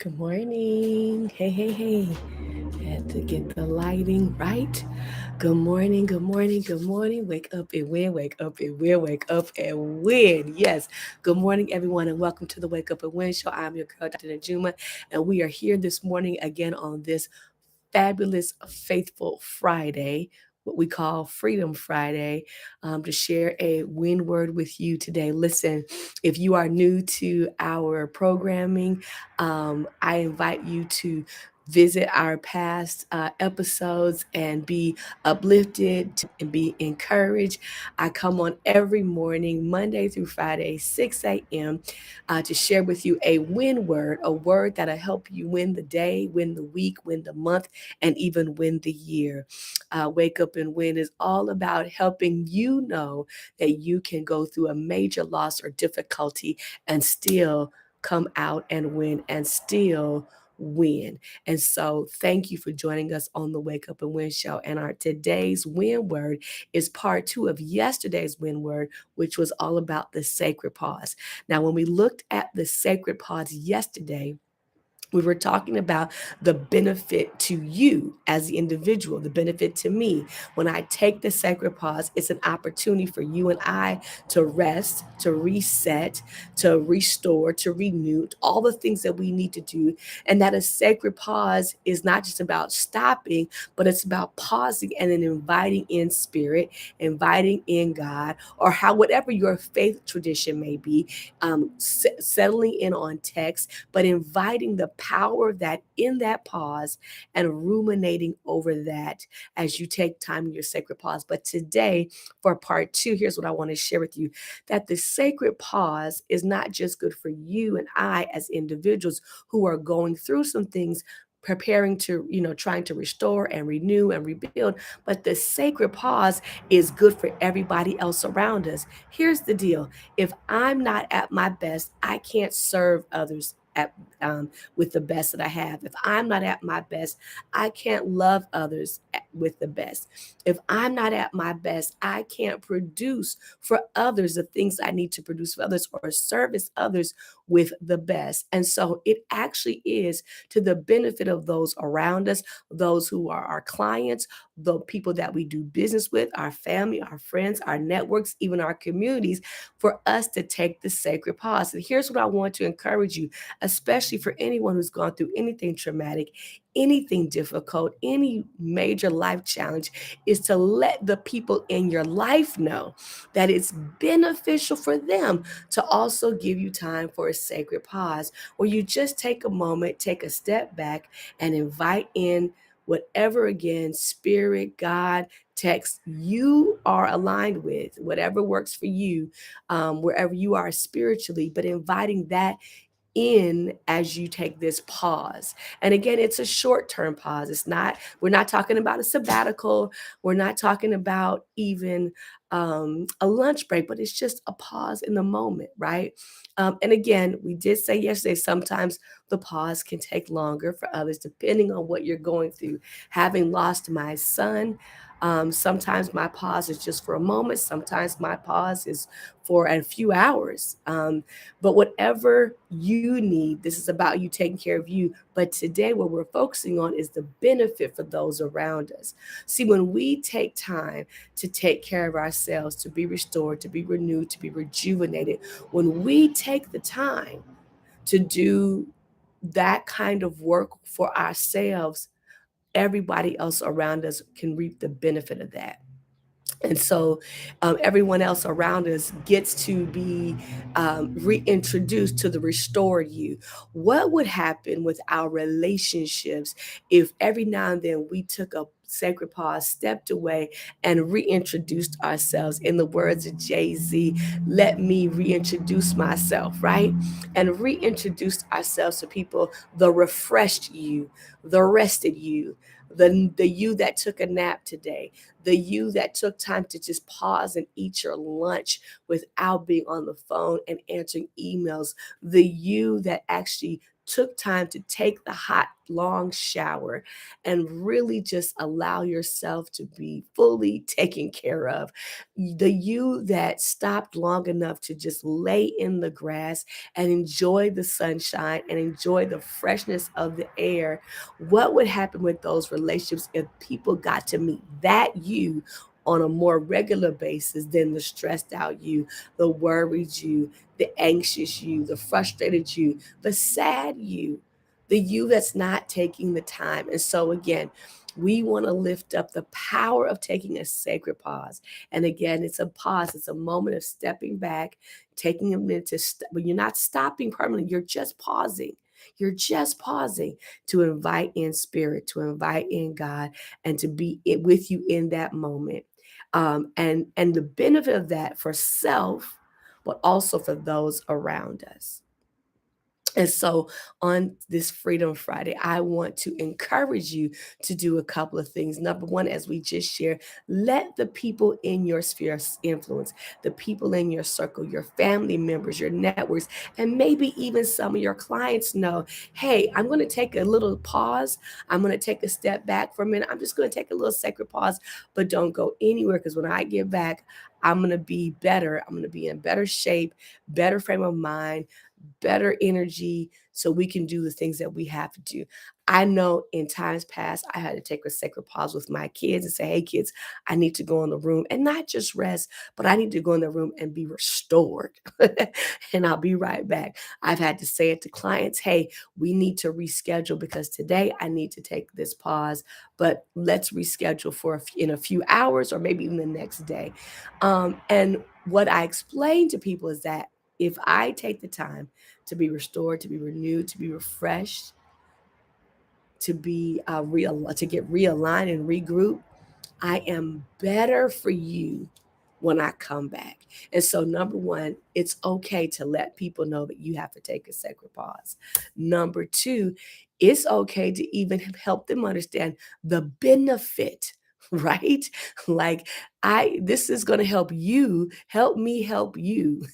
Good morning. Hey, hey, hey. Had to get the lighting right. Good morning, good morning, good morning. Wake up and win, wake up and win, wake up and win. Yes. Good morning, everyone, and welcome to the Wake Up and Win show. I'm your girl, Dr. Najuma, and we are here this morning again on this fabulous, faithful Friday, what we call Freedom Friday, to share a win word with you today. Listen, if you are new to our programming, I invite you to visit our past episodes and be uplifted and be encouraged. I come on every morning, Monday through Friday, 6 a.m., to share with you a win word, a word that'll help you win the day, win the week, win the month, and even win the year. Wake Up and Win is all about helping you know that you can go through a major loss or difficulty and still come out and win and still win. And so thank you for joining us on the Wake Up and Win show. And our today's win word is part two of yesterday's win word, which was all about the sacred pause. Now, when we looked at the sacred pause yesterday, we were talking about the benefit to you as the individual, the benefit to me. When I take the sacred pause, it's an opportunity for you and I to rest, to reset, to restore, to renew, all the things that we need to do. And that a sacred pause is not just about stopping, but it's about pausing and then inviting in spirit, inviting in God, or how whatever your faith tradition may be, settling in on text, but inviting the power of that in that pause and ruminating over that as you take time in your sacred pause. But today, for part two, here's what I want to share with you, that the sacred pause is not just good for you and I as individuals who are going through some things, preparing to, trying to restore and renew and rebuild, but the sacred pause is good for everybody else around us. Here's the deal: if I'm not at my best, I can't serve others with the best that I have. If I'm not at my best, I can't love others with the best. If I'm not at my best, I can't produce for others the things I need to produce for others or service others with the best. And so it actually is to the benefit of those around us, those who are our clients, the people that we do business with, our family, our friends, our networks, even our communities, for us to take the sacred pause. And here's what I want to encourage you, especially for anyone who's gone through anything traumatic, anything difficult, any major life challenge, is to let the people in your life know that it's beneficial for them to also give you time for a sacred pause, where you just take a moment, take a step back, and invite in whatever, again, spirit, God, text you are aligned with, whatever works for you, wherever you are spiritually, but inviting that in as you take this pause. And again, it's a short-term pause. We're not talking about a sabbatical. We're not talking about even a lunch break, but it's just a pause in the moment, right? And again, we did say yesterday, sometimes the pause can take longer for others, depending on what you're going through. Having lost my son, sometimes my pause is just for a moment. Sometimes my pause is for a few hours. But whatever you need, this is about you taking care of you. But today, what we're focusing on is the benefit for those around us. See, when we take time to take care of ourselves, to be restored, to be renewed, to be rejuvenated, when we take the time to do that kind of work for ourselves, everybody else around us can reap the benefit of that. And so everyone else around us gets to be reintroduced to the restored you. What would happen with our relationships if every now and then we took a sacred pause, stepped away, and reintroduced ourselves? In the words of Jay-Z, let me reintroduce myself, right? And reintroduced ourselves to people, the refreshed you, the rested you, the you that took a nap today, the you that took time to just pause and eat your lunch without being on the phone and answering emails, the you that actually took time to take the hot, long shower and really just allow yourself to be fully taken care of. The you that stopped long enough to just lay in the grass and enjoy the sunshine and enjoy the freshness of the air. What would happen with those relationships if people got to meet that you on a more regular basis than the stressed out you, the worried you, the anxious you, the frustrated you, the sad you, the you that's not taking the time? And so, again, we want to lift up the power of taking a sacred pause. And again, it's a pause, it's a moment of stepping back, taking a minute to, but you're not stopping permanently, you're just pausing. You're just pausing to invite in spirit, to invite in God, and to be with you in that moment. And the benefit of that for self, but also for those around us. And so on this Freedom Friday, I want to encourage you to do a couple of things. Number one, as we just shared, let the people in your sphere of influence, the people in your circle, your family members, your networks, and maybe even some of your clients know, hey, I'm going to take a little pause. I'm going to take a step back for a minute. I'm just going to take a little sacred pause, but don't go anywhere, because when I get back, I'm going to be better. I'm going to be in better shape, better frame of mind, better energy, so we can do the things that we have to do. I know in times past, I had to take a sacred pause with my kids and say, hey, kids, I need to go in the room and not just rest, but I need to go in the room and be restored. And I'll be right back. I've had to say it to clients, hey, we need to reschedule because today I need to take this pause, but let's reschedule for in a few hours or maybe even the next day. And what I explain to people is that if I take the time to be restored, to be renewed, to be refreshed, to be to get realigned and regroup, I am better for you when I come back. And so, number one, it's okay to let people know that you have to take a sacred pause. Number two, it's okay to even help them understand the benefit. Right? Like, this is going to help me help you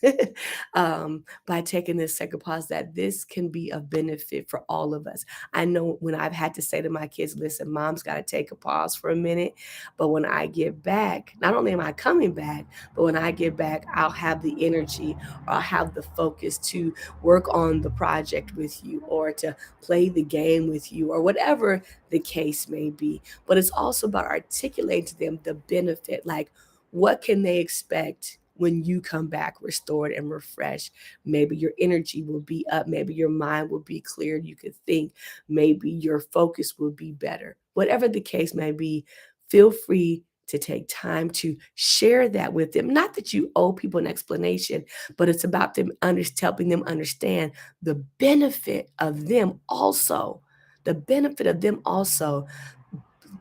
by taking this sacred pause, that this can be a benefit for all of us. I know when I've had to say to my kids, listen, mom's got to take a pause for a minute, but when I get back, not only am I coming back, but when I get back, I'll have the energy, or I'll have the focus to work on the project with you, or to play the game with you, or whatever the case may be. But it's also about articulating to them the benefit, like what can they expect when you come back restored and refreshed. Maybe your energy will be up, maybe your mind will be clear, you could think, maybe your focus will be better. Whatever the case may be, feel free to take time to share that with them. Not that you owe people an explanation, but it's about them helping them understand the benefit of them also. The benefit of them also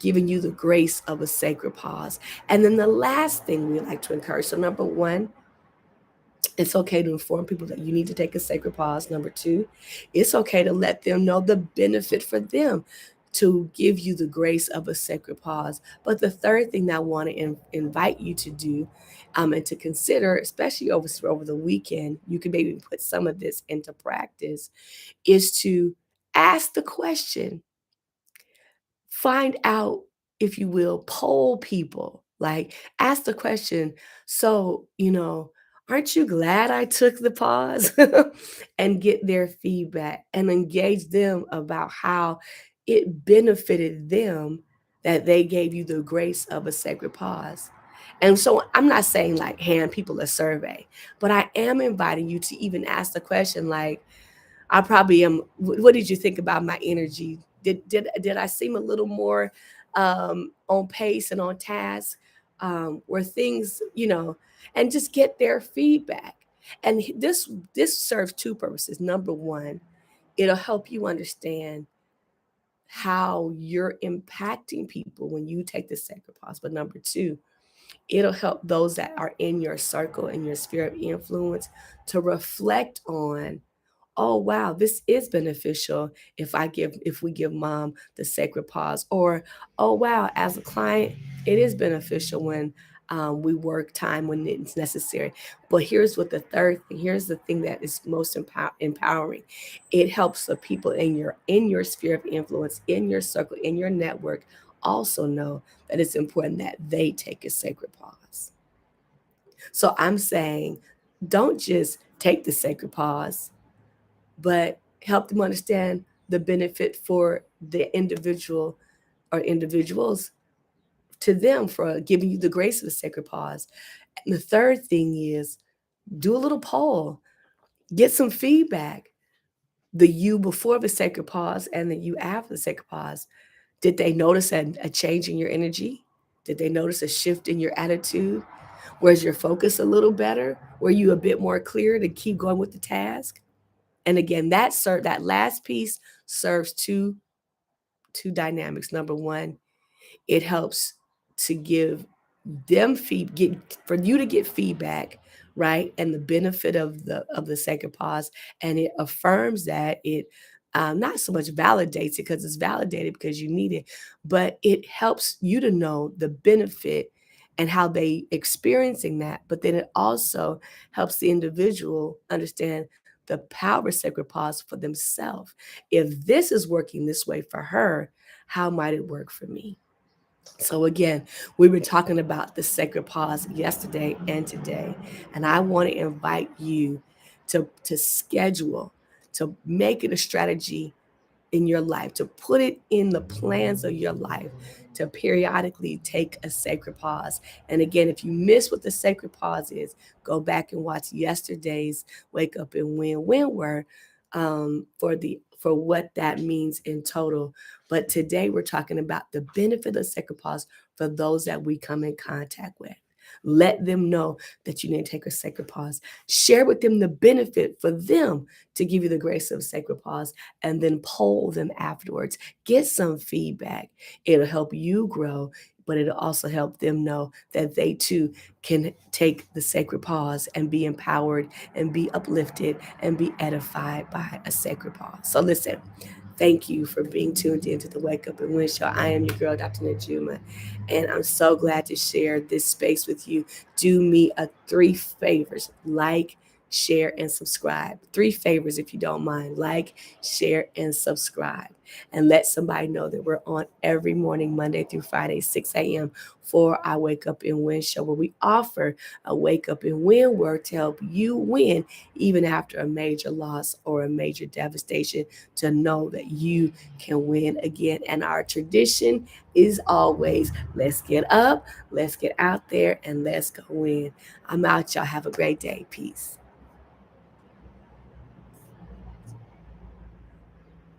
giving you the grace of a sacred pause. And then the last thing we like to encourage, so number one, it's okay to inform people that you need to take a sacred pause. Number two, it's okay to let them know the benefit for them to give you the grace of a sacred pause. But the third thing that I want to invite you to do, and to consider, especially over the weekend, you can maybe put some of this into practice, is to ask the question, find out, if you will, poll people, like ask the question, so, aren't you glad I took the pause? And get their feedback and engage them about how it benefited them that they gave you the grace of a sacred pause. And so I'm not saying like hand people a survey, but I am inviting you to even ask the question, like, I probably am. What did you think about my energy? Did I seem a little more on pace and on task? Were things, and just get their feedback. And this serves two purposes. Number one, it'll help you understand how you're impacting people when you take the sacred pause. But number two, it'll help those that are in your circle and your sphere of influence to reflect on, oh wow, this is beneficial if we give mom the sacred pause. Or, oh wow, as a client, it is beneficial when We work time when it's necessary. But here's what the third thing, here's the thing that is most empowering. It helps the people in your sphere of influence, in your circle, in your network also know that it's important that they take a sacred pause. So I'm saying, don't just take the sacred pause, but help them understand the benefit for the individual or individuals to them for giving you the grace of the sacred pause. And the third thing is do a little poll, get some feedback. The you before the sacred pause and the you after the sacred pause. Did they notice a change in your energy? Did they notice a shift in your attitude? Was your focus a little better? Were you a bit more clear to keep going with the task? And again, that last piece serves two dynamics. Number one, it helps to give them for you to get feedback, right, and the benefit of the second pause, and it affirms that it not so much validates it because it's validated because you need it, but it helps you to know the benefit and how they experiencing that. But then it also helps the individual understand the power of sacred pause for themselves. If this is working this way for her, how might it work for me? So again, we've been talking about the sacred pause yesterday and today, and I want to invite you to schedule, to make it a strategy in your life, to put it in the plans of your life, to periodically take a sacred pause. And again, if you miss what the sacred pause is, go back and watch yesterday's Wake Up and Win word for what that means in total. But today we're talking about the benefit of sacred pause for those that we come in contact with. Let them know that you need to take a sacred pause. Share with them the benefit for them to give you the grace of sacred pause, and then poll them afterwards. Get some feedback. It'll help you grow, but it'll also help them know that they too can take the sacred pause and be empowered and be uplifted and be edified by a sacred pause. So listen, thank you for being tuned into the Wake Up and Win Show. I am your girl, Dr. Najuma, and I'm so glad to share this space with you. Do me a three favors: like, share, and subscribe. Three favors, if you don't mind: like, share, and subscribe. And let somebody know that we're on every morning, Monday through Friday, 6 a.m. for our Wake Up and Win show, where we offer a Wake Up and Win word to help you win even after a major loss or a major devastation, to know that you can win again. And our tradition is always, let's get up, let's get out there, and let's go win. I'm out, y'all. Have a great day. Peace.